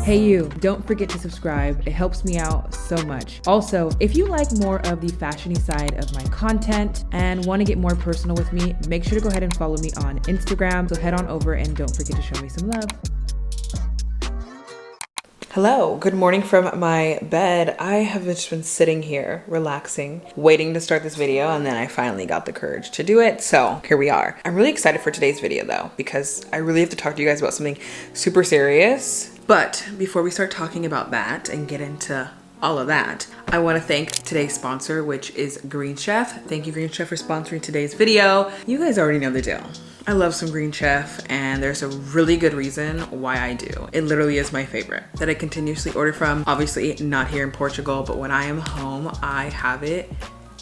Hey you, don't forget to subscribe. It helps me out so much. Also, if you like more of the fashiony side of my content and want to get more personal with me, make sure to go ahead and follow me on Instagram. So head on over and don't forget to show me some love. Hello, good morning from my bed. I have just been sitting here relaxing, waiting to start this video, and then I finally got the courage to do it. So here we are. I'm really excited for today's video though, because I really have to talk to you guys about something super serious. But before we start talking about that and get into all of that, I want to thank today's sponsor, which is Green Chef. Thank you, Green Chef, for sponsoring today's video. You guys already know the deal. I love some Green Chef, and there's a really good reason why I do. It literally is my favorite that I continuously order from. Obviously not here in Portugal, but when I am home, I have it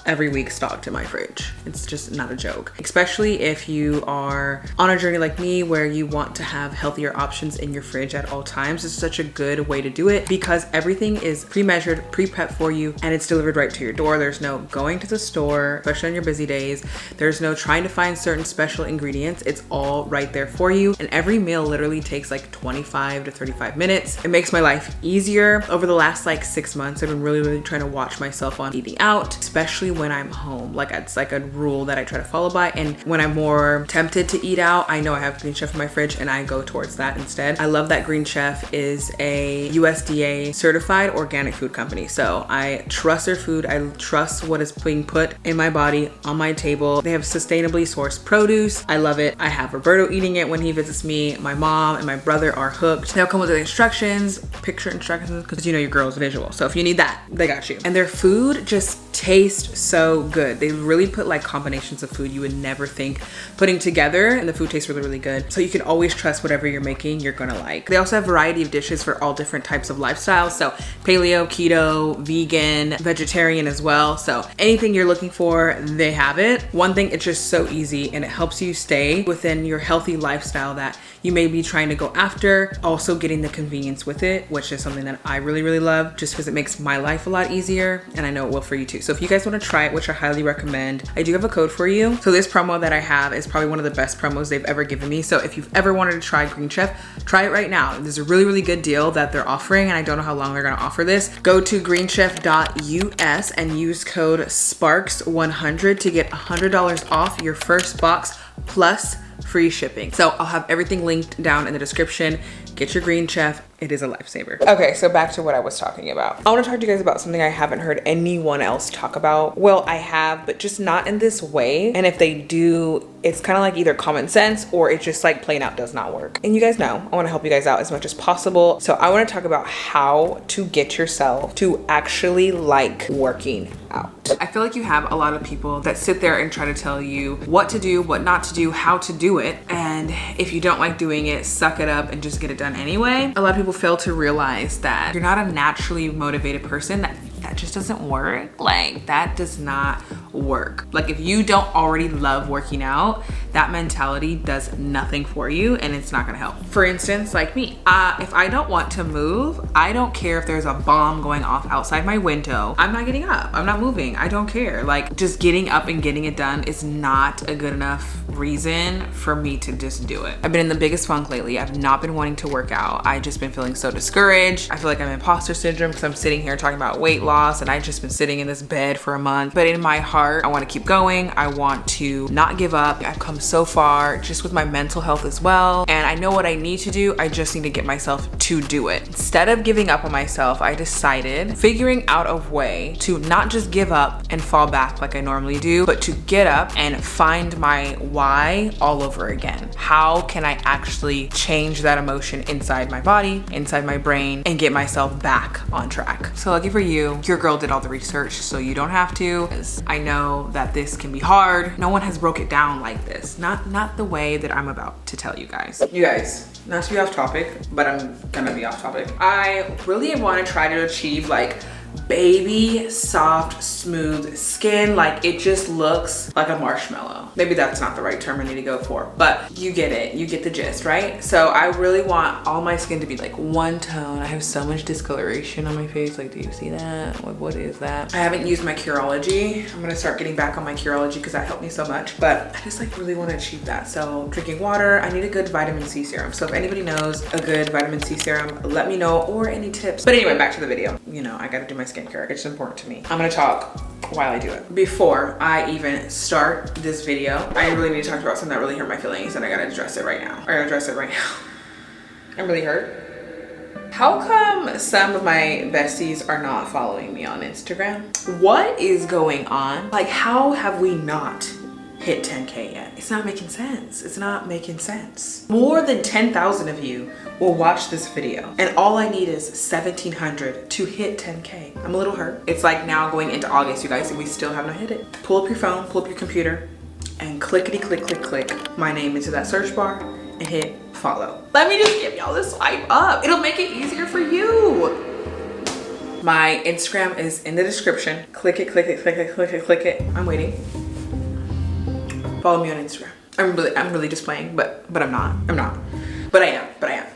every week stocked in my fridge. It's just not a joke. Especially if you are on a journey like me where you want to have healthier options in your fridge at all times. It's such a good way to do it because everything is pre-measured, pre-prepped for you, and it's delivered right to your door. There's no going to the store, especially on your busy days. There's no trying to find certain special ingredients. It's all right there for you. And every meal literally takes like 25 to 35 minutes. It makes my life easier. Over the last like 6 months, I've been really trying to watch myself on eating out, especially when I'm home. Like, it's like a rule that I try to follow by. And when I'm more tempted to eat out, I know I have Green Chef in my fridge and I go towards that instead. I love that Green Chef is a USDA certified organic food company. So I trust their food. I trust what is being put in my body, on my table. They have sustainably sourced produce. I love it. I have Roberto eating it when he visits me. My mom and my brother are hooked. They'll come with the instructions, picture instructions, because you know your girl's visual. So if you need that, they got you. And their food just tastes so good. They really put like combinations of food you would never think putting together, and the food tastes really good. So you can always trust whatever you're making, you're gonna like. They also have a variety of dishes for all different types of lifestyles. So paleo, keto, vegan, vegetarian as well. So anything you're looking for, they have it. One thing, it's just so easy and it helps you stay within your healthy lifestyle that you may be trying to go after. Also getting the convenience with it, which is something that I really love, just because it makes my life a lot easier, and I know it will for you too. So if you guys want to try it, which I highly recommend, I do have a code for you. So this promo that I have is probably one of the best promos they've ever given me. So if you've ever wanted to try Green Chef, try it right now. There's a really good deal that they're offering, and I don't know how long they're gonna offer this. Go to greenchef.us and use code SPARKS100 to get $100 off your first box plus free shipping. So I'll have everything linked down in the description. Get your Green Chef. It is a lifesaver. Okay, so back to what I was talking about. I want to talk to you guys about something I haven't heard anyone else talk about. Well, I have, but just not in this way. And if they do, it's kind of like either common sense or it's just like plain out does not work. And you guys know, I want to help you guys out as much as possible. So I want to talk about how to get yourself to actually like working out. I feel like you have a lot of people that sit there and try to tell you what to do, what not to do, how to do it. And if you don't like doing it, suck it up and just get it done anyway. A lot of people fail to realize that you're not a naturally motivated person. That just doesn't work. Like, that does not work. Like, if you don't already love working out, that mentality does nothing for you and it's not gonna help. For instance, like me, if I don't want to move, I don't care if there's a bomb going off outside my window. I'm not getting up, I'm not moving, I don't care. Like, just getting up and getting it done is not a good enough reason for me to just do it. I've been in the biggest funk lately. I've not been wanting to work out. I've just been feeling so discouraged. I feel like I'm imposter syndrome because I'm sitting here talking about weight loss and I've just been sitting in this bed for a month. But in my heart, I want to keep going. I want to not give up. I've come so far just with my mental health as well. And I know what I need to do. I just need to get myself to do it. Instead of giving up on myself, I decided figuring out a way to not just give up and fall back like I normally do, but to get up and find my why all over again. How can I actually change that emotion inside my body, inside my brain, and get myself back on track? So lucky for you, your girl did all the research, so you don't have to. I know that this can be hard. No one has broke it down like this. Not the way that I'm about to tell you guys. You guys, not to be off topic, but I'm gonna be off topic. I really want to try to achieve like baby, soft, smooth skin. Like it just looks like a marshmallow. Maybe that's not the right term I need to go for, but you get it. You get the gist, right? So I really want all my skin to be like one tone. I have so much discoloration on my face. Like, do you see that? Like, what is that? I haven't used my Curology. I'm gonna start getting back on my Curology because that helped me so much, but I just like really want to achieve that. So drinking water, I need a good vitamin C serum. So if anybody knows a good vitamin C serum, let me know, or any tips. But anyway, back to the video. You know, I gotta do my skincare. It's important to me. I'm gonna talk while I do it. Before I even start this video, I really need to talk about something that really hurt my feelings, and I gotta address it right now. I gotta address it right now. I'm really hurt. How come some of my besties are not following me on Instagram? What is going on? Like, how have we not hit 10K yet? It's not making sense. It's not making sense. More than 10,000 of you will watch this video, and all I need is 1,700 to hit 10K. I'm a little hurt. It's like now going into August, you guys, and we still have not hit it. Pull up your phone, pull up your computer, and clickety click, click, click my name into that search bar and hit follow. Let me just give y'all this swipe up. It'll make it easier for you. My Instagram is in the description. Click it, click it, click it, click it, click it. I'm waiting. Follow me on Instagram. I'm really just playing, but I'm not. But I am.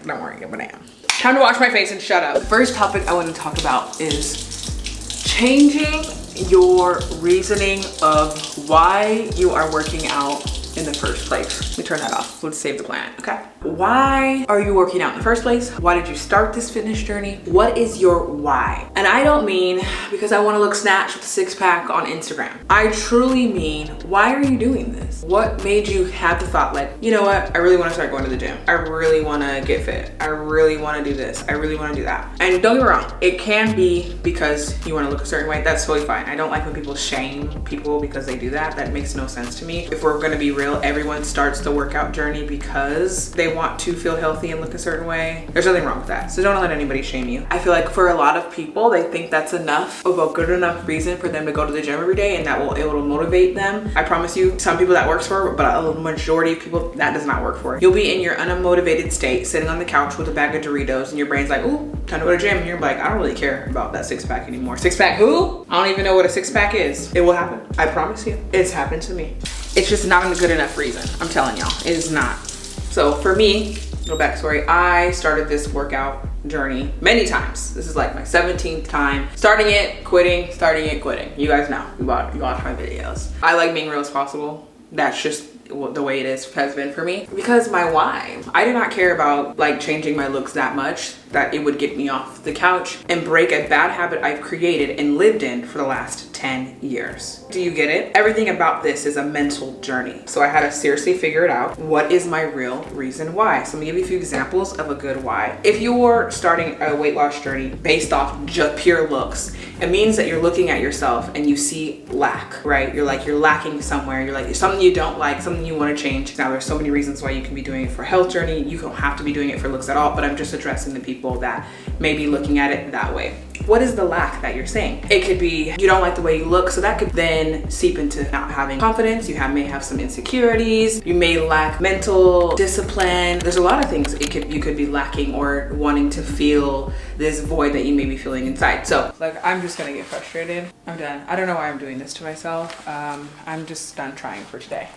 Don't worry, but I am. Time to wash my face and shut up. The first topic I want to talk about is changing your reasoning of why you are working out in the first place. Let me turn that off. Let's save the planet, okay? Why are you working out in the first place? Why did you start this fitness journey? What is your why? And I don't mean because I want to look snatched with a six-pack on Instagram. I truly mean, why are you doing this? What made you have the thought like, you know what? I really want to start going to the gym. I really want to get fit. I really want to do this. I really want to do that. And don't get me wrong, it can be because you want to look a certain way. That's totally fine. I don't like when people shame people because they do that. That makes no sense to me. If we're going to be real, everyone starts the workout journey because they want to feel healthy and look a certain way. There's nothing wrong with that. So don't let anybody shame you. I feel like for a lot of people, they think that's enough of a good enough reason for them to go to the gym every day, and it will motivate them. I promise you, some people that works for, but a majority of people that does not work for. You'll be in your unmotivated state, sitting on the couch with a bag of Doritos, and your brain's like, ooh, time to go to the gym. And you're like, I don't really care about that six-pack anymore. Six-pack who? I don't even know what a six-pack is. It will happen. I promise you. It's happened to me. It's just not a good enough reason. I'm telling y'all, it is not. So for me, little backstory, I started this workout journey many times. This is like my 17th time. Starting it, quitting, starting it, quitting. You guys know, you watch my videos. I like being real as possible. That's just the way it has been for me. Because my why, I did not care about like changing my looks that much that it would get me off the couch and break a bad habit I've created and lived in for the last 10 years. Do you get it? Everything about this is a mental journey. So I had to seriously figure it out. What is my real reason why? So I'm gonna give you a few examples of a good why. If you're starting a weight loss journey based off just pure looks, it means that you're looking at yourself and you see lack, right? You're lacking somewhere. You're like, something you don't like, something you want to change. Now there's so many reasons why you can be doing it for a health journey. You don't have to be doing it for looks at all, but I'm just addressing the people that may be looking at it that way. What is the lack that you're saying? It could be you don't like the way you look, so that could then seep into not having confidence. You may have some insecurities. You may lack mental discipline. There's a lot of things you could be lacking or wanting to feel this void that you may be feeling inside. So like, I'm just gonna get frustrated. I'm done. I don't know why I'm doing this to myself. I'm just done trying for today.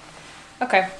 Okay.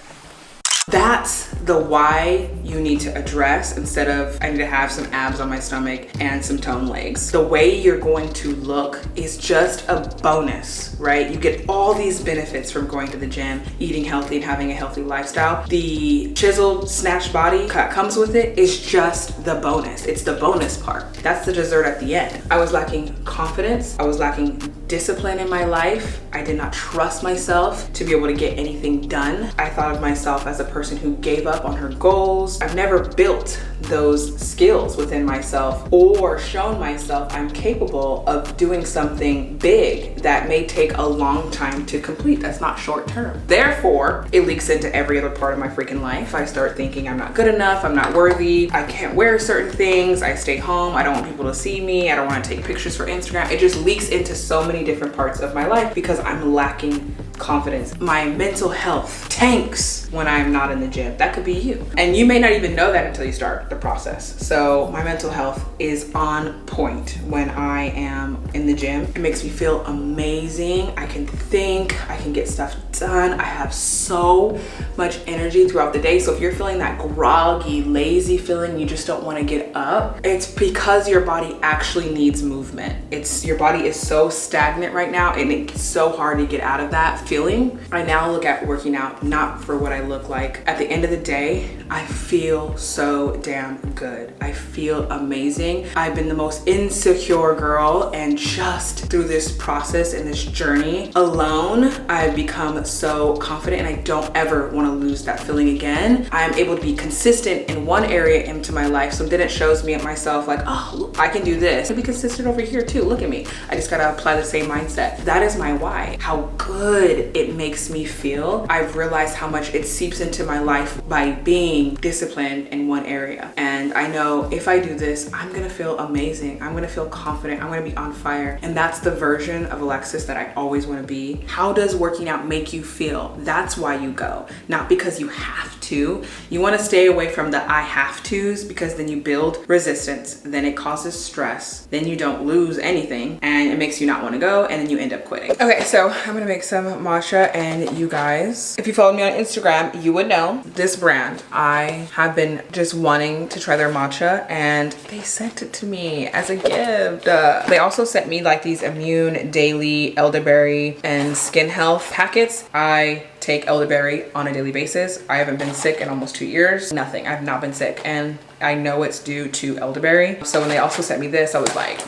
That's the why you need to address, instead of I need to have some abs on my stomach and some toned legs. The way you're going to look is just a bonus, right? You get all these benefits from going to the gym, eating healthy and having a healthy lifestyle. The chiseled, snatched body that comes with it is just the bonus. It's the bonus part. That's the dessert at the end. I was lacking confidence. I was lacking discipline in my life. I did not trust myself to be able to get anything done. I thought of myself as a person who gave up on her goals. I've never built those skills within myself or shown myself I'm capable of doing something big that may take a long time to complete. That's not short term. Therefore, it leaks into every other part of my freaking life. I start thinking I'm not good enough, I'm not worthy, I can't wear certain things, I stay home, I don't want people to see me, I don't want to take pictures for Instagram. It just leaks into so many different parts of my life because I'm lacking confidence. My mental health tanks when I'm not in the gym. That could be you. And you may not even know that until you start the process. So my mental health is on point when I am in the gym. It makes me feel amazing. I can think, I can get stuff done. I have so much energy throughout the day. So if you're feeling that groggy, lazy feeling, you just don't want to get up, it's because your body actually needs movement. Your body is so stagnant right now, and it's so hard to get out of that feeling. I now look at working out not for what I look like. At the end of the day, I feel so damn good. I feel amazing. I've been the most insecure girl, and just through this process and this journey alone, I've become so confident, and I don't ever want to lose that feeling again. I'm able to be consistent in one area into my life, so then it shows me at myself like, oh, I can do this. I can be consistent over here too. Look at me. I just gotta apply the same mindset. That is my why. How good it makes me feel. I've realized how much it seeps into my life by being disciplined in one area. And I know if I do this, I'm gonna feel amazing. I'm gonna feel confident. I'm gonna be on fire. And that's the version of Alexis that I always wanna be. How does working out make you feel? That's why you go. Not because you have to. You wanna stay away from the I have to's, because then you build resistance. Then it causes stress. Then you don't lose anything, and it makes you not wanna go, and then you end up quitting. Okay, so I'm gonna make some matcha, and you guys, if you followed me on Instagram, you would know this brand. I have been just wanting to try their matcha, and they sent it to me as a gift. They also sent me like these immune daily elderberry and skin health packets. I take elderberry on a daily basis. I haven't been sick in almost 2 years. Nothing. I've not been sick, and I know it's due to elderberry. So when they also sent me this, I was like,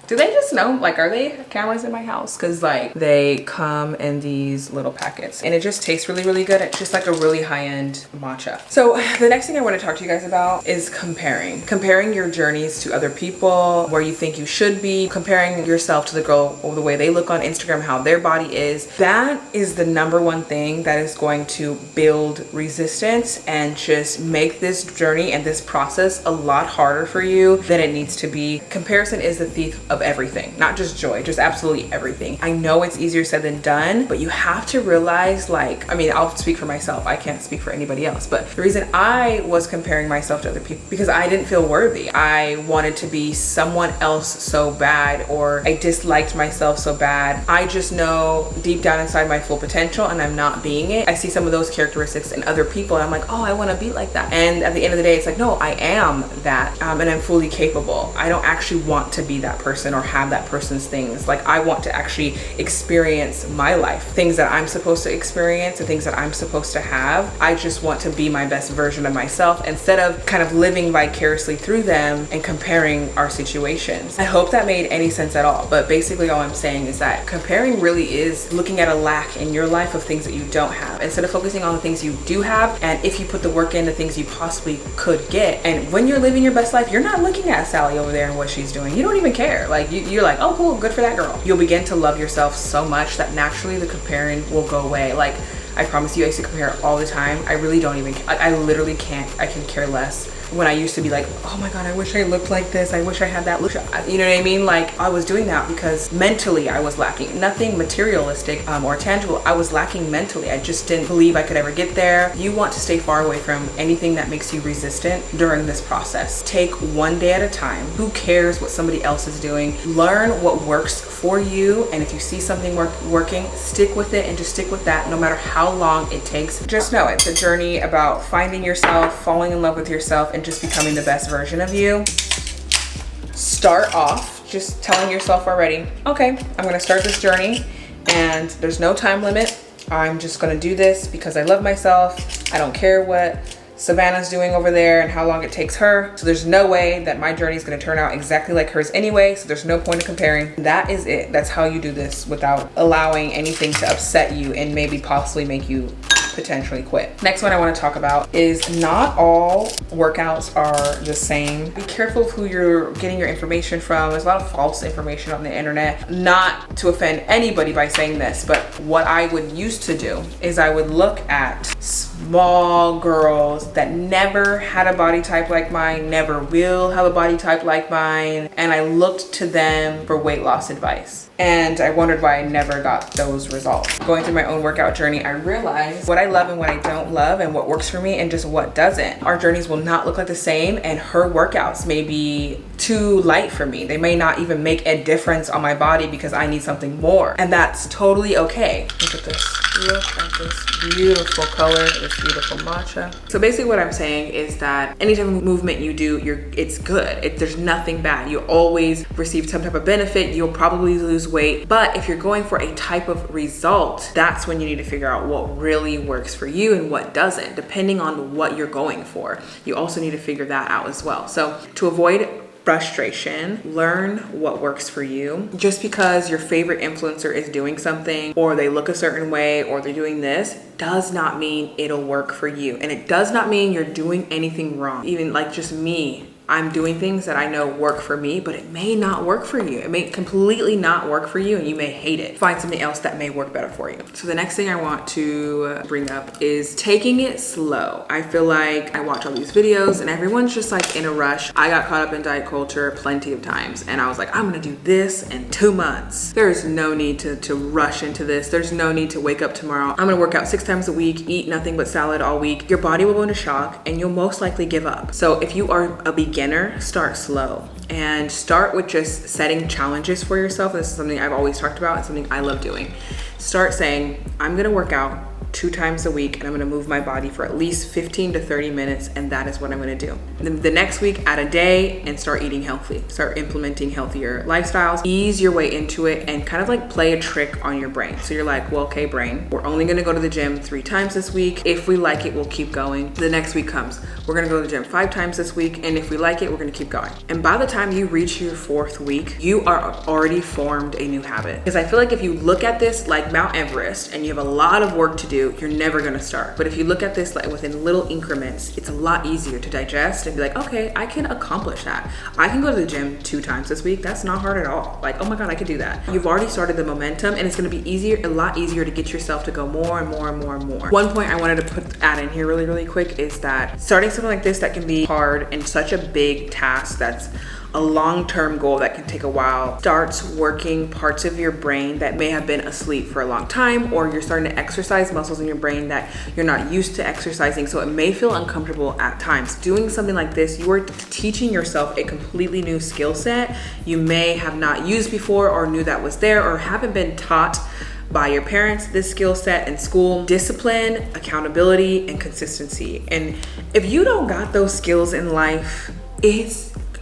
do they just know? Like, are they cameras in my house? Because like they come in these little packets, and it just tastes really, really good. It's just like a really high-end matcha. So the next thing I want to talk to you guys about is comparing your journeys to other people, where you think you should be, comparing yourself to the girl or the way they look on Instagram, how their body is. That is the number one thing that is going to build resistance and just make this journey and this process a lot harder for you than it needs to be. Comparison is the thief of everything, not just joy, just absolutely everything. I know it's easier said than done, but you have to realize, like, I mean, I'll speak for myself. I can't speak for anybody else, but the reason I was comparing myself to other people, because I didn't feel worthy. I wanted to be someone else so bad, or I disliked myself so bad. I just know deep down inside my full potential, and I'm not being it. I see some of those characteristics in other people, and I'm like, oh, I want to be like that. And at the end of the day, it's like, no, I am that, and I'm fully capable. I don't actually want to be that person or have that person's things. Like, I want to actually experience my life, things that I'm supposed to experience and things that I'm supposed to have. I just want to be my best version of myself, instead of kind of living vicariously through them and comparing our situations. I hope that made any sense at all, but basically all I'm saying is that comparing really is looking at a lack in your life of things that you don't have, instead of focusing on the things you do have, and if you put the work in, the things you possibly could get. And when you're living your best life, you're not looking at Sally over there and what she's doing. You don't even care. Like, you're like, oh cool, good for that girl. You'll begin to love yourself so much that naturally the comparing will go away. Like, I promise you, I used to compare all the time. I really don't even, I literally can't, I can care less. When I used to be like, oh my God, I wish I looked like this. I wish I had that look. You know what I mean? Like, I was doing that because mentally I was lacking. Nothing materialistic or tangible. I was lacking mentally. I just didn't believe I could ever get there. You want to stay far away from anything that makes you resistant during this process. Take one day at a time. Who cares what somebody else is doing? Learn what works for you. And if you see something working, stick with it, and just stick with that no matter how long it takes. Just know it's a journey about finding yourself, falling in love with yourself, and just becoming the best version of you. Start off just telling yourself already, okay, I'm gonna start this journey, and there's no time limit. I'm just gonna do this because I love myself. I don't care what Savannah's doing over there and how long it takes her. So there's no way that my journey is gonna turn out exactly like hers anyway, so there's no point in comparing. That is it. That's how you do this without allowing anything to upset you and maybe possibly make you potentially quit. Next one I want to talk about is not all workouts are the same. Be careful of who you're getting your information from. There's a lot of false information on the internet. Not to offend anybody by saying this, but what I would used to do is I would look at small girls that never had a body type like mine, never will have a body type like mine, and I looked to them for weight loss advice. And I wondered why I never got those results. Going through my own workout journey, I realized what I love and what I don't love and what works for me and just what doesn't. Our journeys will not look like the same, and her workouts may be too light for me. They may not even make a difference on my body because I need something more. And that's totally okay. Look at this. Look at this beautiful color, this beautiful matcha. So basically what I'm saying is that any type of movement you do, it's good. There's nothing bad. You always receive some type of benefit. You'll probably lose weight. But if you're going for a type of result, that's when you need to figure out what really works for you and what doesn't, depending on what you're going for. You also need to figure that out as well. So to avoid frustration, learn what works for you. Just because your favorite influencer is doing something, or they look a certain way, or they're doing this, does not mean it'll work for you. And it does not mean you're doing anything wrong. Even like just me, I'm doing things that I know work for me, but it may not work for you. It may completely not work for you, and you may hate it. Find something else that may work better for you. So the next thing I want to bring up is taking it slow. I feel like I watch all these videos and everyone's just like in a rush. I got caught up in diet culture plenty of times, and I was like, I'm gonna do this in 2 months. There's no need to rush into this. There's no need to wake up tomorrow, I'm gonna work out 6 times a week, eat nothing but salad all week. Your body will go into shock and you'll most likely give up. So if you are a beginner, start slow and start with just setting challenges for yourself. This is something I've always talked about and something I love doing. Start saying, I'm gonna work out 2 times a week and I'm gonna move my body for at least 15 to 30 minutes, and that is what I'm gonna do. The next week, add a day and start eating healthy. Start implementing healthier lifestyles. Ease your way into it and kind of like play a trick on your brain. So you're like, well, okay, brain, we're only gonna go to the gym 3 times this week. If we like it, we'll keep going. The next week comes, we're gonna go to the gym 5 times this week, and if we like it, we're gonna keep going. And by the time you reach your 4th week, you are already formed a new habit. Because I feel like if you look at this like Mount Everest and you have a lot of work to do, you're never gonna start. But if you look at this like within little increments, it's a lot easier to digest and be like, okay, I can accomplish that. I can go to the gym 2 times this week. That's not hard at all. Like, oh my God, I could do that. You've already started the momentum, and it's gonna be a lot easier to get yourself to go more and more and more and more. One point I wanted to add in here really quick is that starting something like this that can be hard and such a big task that's a long-term goal that can take a while starts working parts of your brain that may have been asleep for a long time, or you're starting to exercise muscles in your brain that you're not used to exercising, so it may feel uncomfortable at times. Doing something like this, you are teaching yourself a completely new skill set you may have not used before, or knew that was there, or haven't been taught by your parents this skill set in school. Discipline, accountability, and consistency. And if you don't got those skills in life,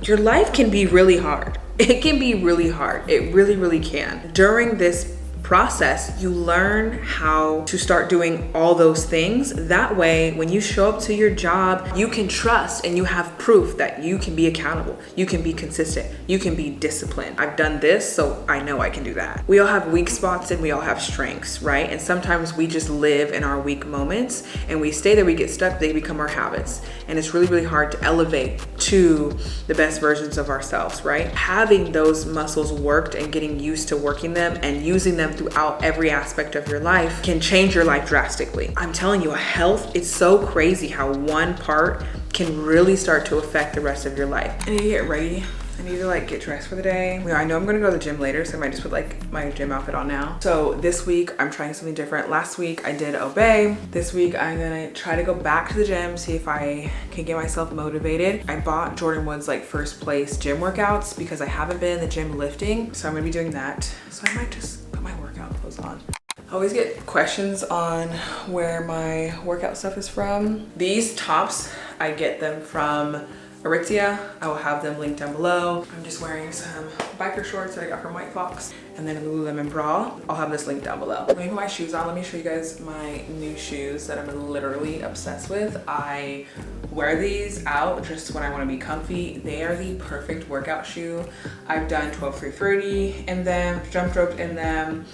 your life can be really hard. It can be really hard. It really can. During this process, you learn how to start doing all those things. That way, when you show up to your job, you can trust and you have proof that you can be accountable, you can be consistent, you can be disciplined. I've done this, so I know I can do that. We all have weak spots and we all have strengths, right? And sometimes we just live in our weak moments and we stay there, we get stuck, they become our habits. And it's really hard to elevate to the best versions of ourselves, right? Having those muscles worked and getting used to working them and using them throughout every aspect of your life can change your life drastically. I'm telling you, health, it's so crazy how one part can really start to affect the rest of your life. I need to get ready. I need to like get dressed for the day. I know I'm gonna go to the gym later, so I might just put like my gym outfit on now. So this week I'm trying something different. Last week I did obey. This week I'm gonna try to go back to the gym, see if I can get myself motivated. I bought Jordan Wood's like first place gym workouts because I haven't been in the gym lifting. So I'm gonna be doing that. So I might just put my workout clothes on. I always get questions on where my workout stuff is from. These tops, I get them from Aritzia. I will have them linked down below. I'm just wearing some biker shorts that I got from White Fox, and then a Lululemon bra. I'll have this linked down below. Let me put my shoes on. Let me show you guys my new shoes that I'm literally obsessed with. I wear these out just when I want to be comfy. They are the perfect workout shoe. I've done 12 through 30 in them, jump roped in them.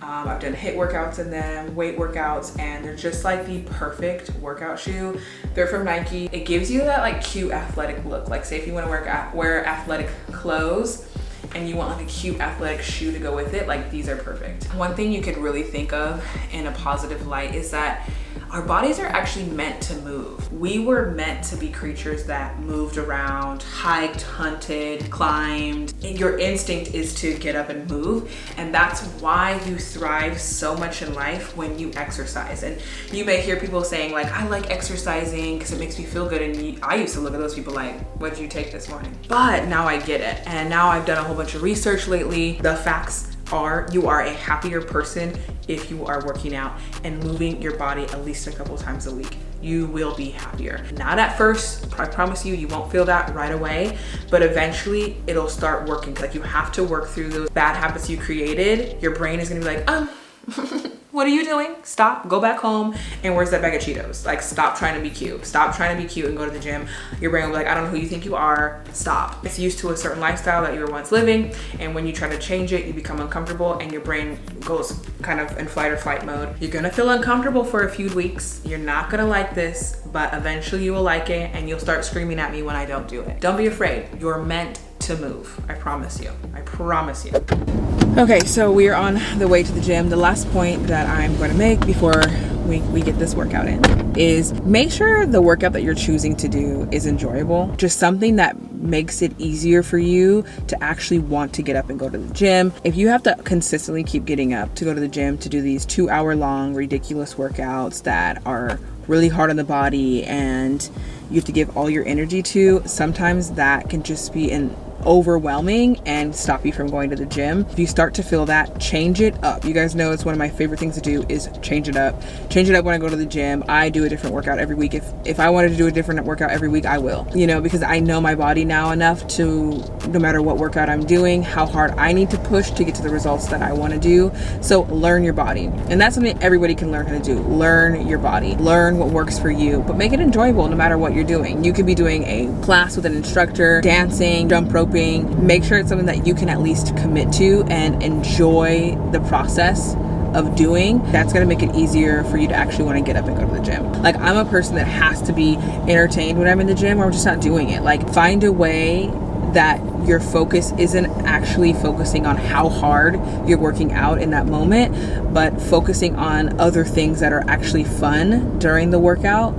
I've done HIIT workouts in them, weight workouts, and they're just like the perfect workout shoe. They're from Nike. It gives you that like cute athletic look. Like say if you want to wear athletic clothes and you want like a cute athletic shoe to go with it, like these are perfect. One thing you could really think of in a positive light is that Our bodies are actually meant to move. We were meant to be creatures that moved around, hiked, hunted, climbed. And your instinct is to get up and move. And that's why you thrive so much in life when you exercise. And you may hear people saying like, I like exercising because it makes me feel good. And I used to look at those people like, what did you take this morning? But now I get it. And now I've done a whole bunch of research lately. The facts are you are a happier person if you are working out and moving your body at least a couple times a week. You will be happier. Not at first, I promise you, you won't feel that right away, but eventually it'll start working. Like you have to work through those bad habits you created. Your brain is gonna be like, what are you doing? Stop, go back home, and where's that bag of Cheetos? Like, stop trying to be cute. Stop trying to be cute and go to the gym. Your brain will be like, I don't know who you think you are. Stop. It's used to a certain lifestyle that you were once living, and when you try to change it, you become uncomfortable, and your brain goes kind of in fight or flight mode. You're gonna feel uncomfortable for a few weeks. You're not gonna like this, but eventually you will like it, and you'll start screaming at me when I don't do it. Don't be afraid. You're meant to move. I promise you. I promise you. Okay, so we are on the way to the gym. The last point that I'm going to make before we get this workout in is make sure the workout that you're choosing to do is enjoyable. Just something that makes it easier for you to actually want to get up and go to the gym. If you have to consistently keep getting up to go to the gym to do these 2-hour-long ridiculous workouts that are really hard on the body and you have to give all your energy to, sometimes that can just be an overwhelming and stop you from going to the gym. If you start to feel that, change it up. You guys know it's one of my favorite things to do is change it up. Change it up when I go to the gym. I do a different workout every week. If I wanted to do a different workout every week, I will, you know, because I know my body now enough to, no matter what workout I'm doing, how hard I need to push to get to the results that I want to do. So learn your body. And that's something everybody can learn how to do. Learn your body. Learn what works for you, but make it enjoyable no matter what you're doing. You could be doing a class with an instructor, dancing, jump roping. Make sure it's something that you can at least commit to and enjoy the process of doing. That's gonna make it easier for you to actually want to get up and go to the gym. Like, I'm a person that has to be entertained when I'm in the gym, or I'm just not doing it. Like, find a way that your focus isn't actually focusing on how hard you're working out in that moment, but focusing on other things that are actually fun during the workout.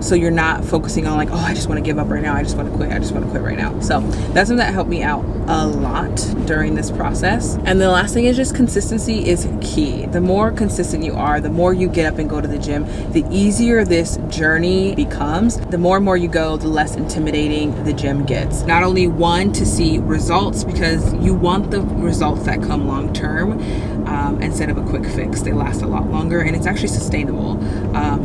So you're not focusing on like, oh, I just want to give up right now. I just want to quit. I just want to quit right now. So that's something that helped me out a lot during this process. And the last thing is just consistency is key. The more consistent you are, the more you get up and go to the gym, the easier this journey becomes. The more and more you go, the less intimidating the gym gets. Not only one, to see results, because you want the results that come long term instead of a quick fix. They last a lot longer and it's actually sustainable.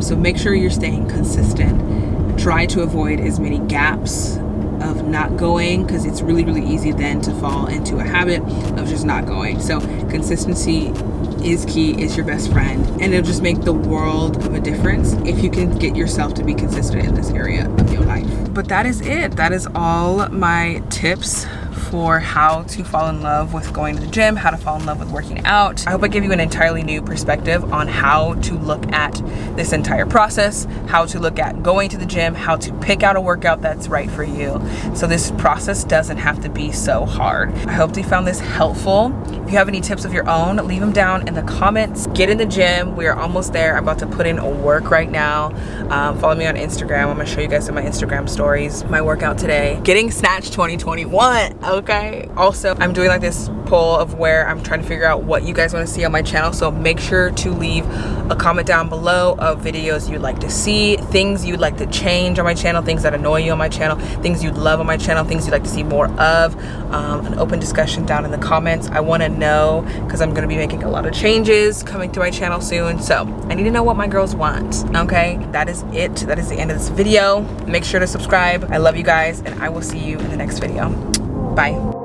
So make sure you're staying consistent. Try to avoid as many gaps of not going, because it's really, really easy then to fall into a habit of just not going. So consistency is key, is your best friend, and it'll just make the world of a difference if you can get yourself to be consistent in this area of your life. But that is it. That is all my tips for how to fall in love with going to the gym, how to fall in love with working out. I hope I give you an entirely new perspective on how to look at this entire process, how to look at going to the gym, how to pick out a workout that's right for you. So this process doesn't have to be so hard. I hope you found this helpful. If you have any tips of your own, leave them down in the comments. Get in the gym. We are almost there. I'm about to put in work right now. Follow me on Instagram. I'm gonna show you guys in my Instagram stories my workout today. Getting Snatched 2021. Okay. Also, I'm doing like this poll of where I'm trying to figure out what you guys want to see on my channel. So make sure to leave a comment down below of videos you'd like to see, things you'd like to change on my channel, things that annoy you on my channel, things you'd love on my channel, things you'd like to see more of. An open discussion down in the comments. I want to know, because I'm going to be making a lot of changes coming to my channel soon. So I need to know what my girls want. Okay, that is it. That is the end of this video. Make sure to subscribe. I love you guys, and I will see you in the next video. Bye.